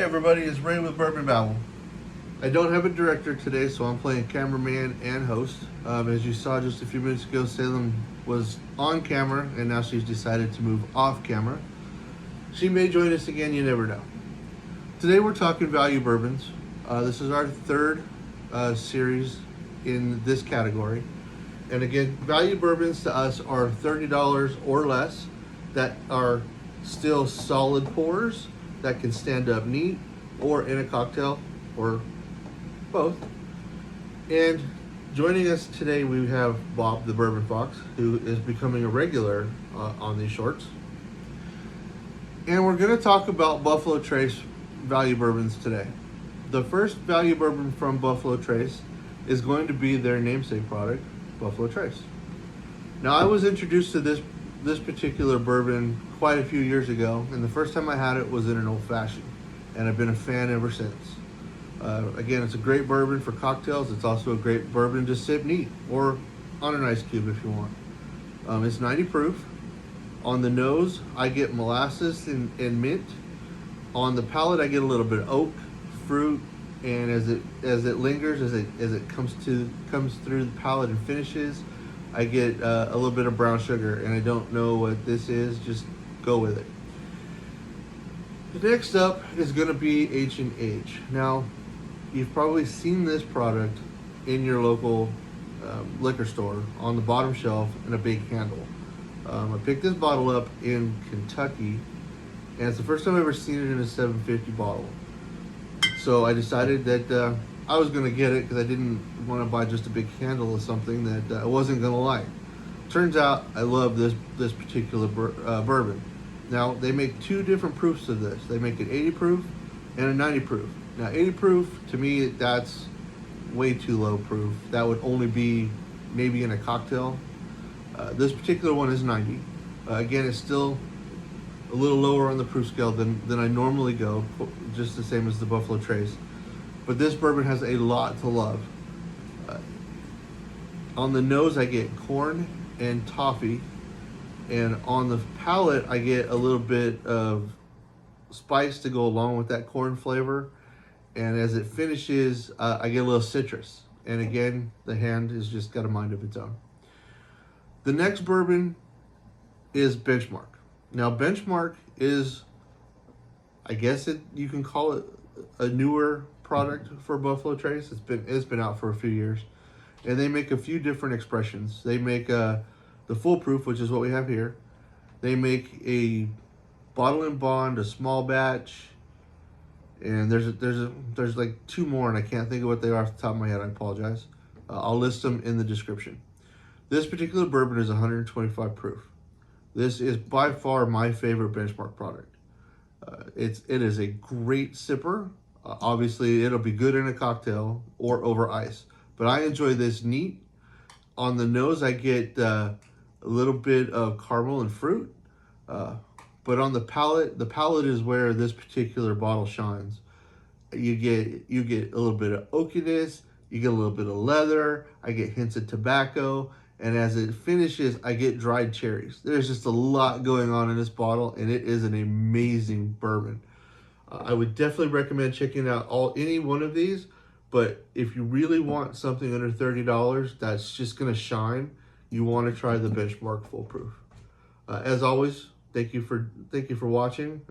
everybody, it's Ray with Bourbon Babble. I don't have a director today, so I'm playing cameraman and host. As you saw just a few minutes ago, Salem was on camera, and now she's decided to move off camera. She may join us again, you never know. Today we're talking value bourbons. This is our third series in this category. And again, value bourbons to us are $30 or less that are still solid pours that can stand up neat or in a cocktail or both. And joining us today we have Bob the Bourbon Fox, who is becoming a regular on these shorts. And we're going to talk about Buffalo Trace value bourbons today. The first value bourbon from Buffalo Trace is going to be their namesake product, Buffalo Trace. Now, I was introduced to this particular bourbon quite a few years ago, and the first time I had it was in an old fashioned, and I've been a fan ever since. Again, it's a great bourbon for cocktails. It's also a great bourbon to sip neat or on an ice cube if you want. It's 90 proof. On the nose, I get molasses and mint. On the palate, I get a little bit of oak, fruit, and as it lingers, as it comes through the palate and finishes, I get a little bit of brown sugar, and I don't know what this is. Just go with it. The next up is going to be H&H. Now, you've probably seen this product in your local liquor store on the bottom shelf in a big handle. I picked this bottle up in Kentucky, and it's the first time I've ever seen it in a 750 bottle. So I decided that I was going to get it because I didn't want to buy just a big handle of something that I wasn't going to like. Turns out I love this particular bourbon. Now, they make two different proofs of this. They make an 80 proof and a 90 proof. Now, 80 proof, to me, that's way too low proof. That would only be maybe in a cocktail. This particular one is 90. Again, it's still a little lower on the proof scale than I normally go, just the same as the Buffalo Trace. But this bourbon has a lot to love. On the nose, I get corn and toffee. And on the palate, I get a little bit of spice to go along with that corn flavor. And as it finishes, I get a little citrus. And again, the hand has just got a mind of its own. The next bourbon is Benchmark. Now, Benchmark is, I guess you can call it a newer product for Buffalo Trace. It's been out for a few years, and they make a few different expressions. They make the full proof, which is what we have here. They make a bottle and bond, a small batch, and there's like two more, and I can't think of what they are off the top of my head. I apologize. I'll list them in the description. This particular bourbon is 125 proof. This is by far my favorite Benchmark product. It is a great sipper. Obviously, it'll be good in a cocktail or over ice. But I enjoy this neat. On the nose, I get a little bit of caramel and fruit. But on the palate is where this particular bottle shines. You get a little bit of oakiness. You get a little bit of leather. I get hints of tobacco. And as it finishes, I get dried cherries. There's just a lot going on in this bottle, and it is an amazing bourbon. I would definitely recommend checking out any one of these, but if you really want something under $30 that's just going to shine, you want to try the Benchmark Full Proof. As always, thank you for watching.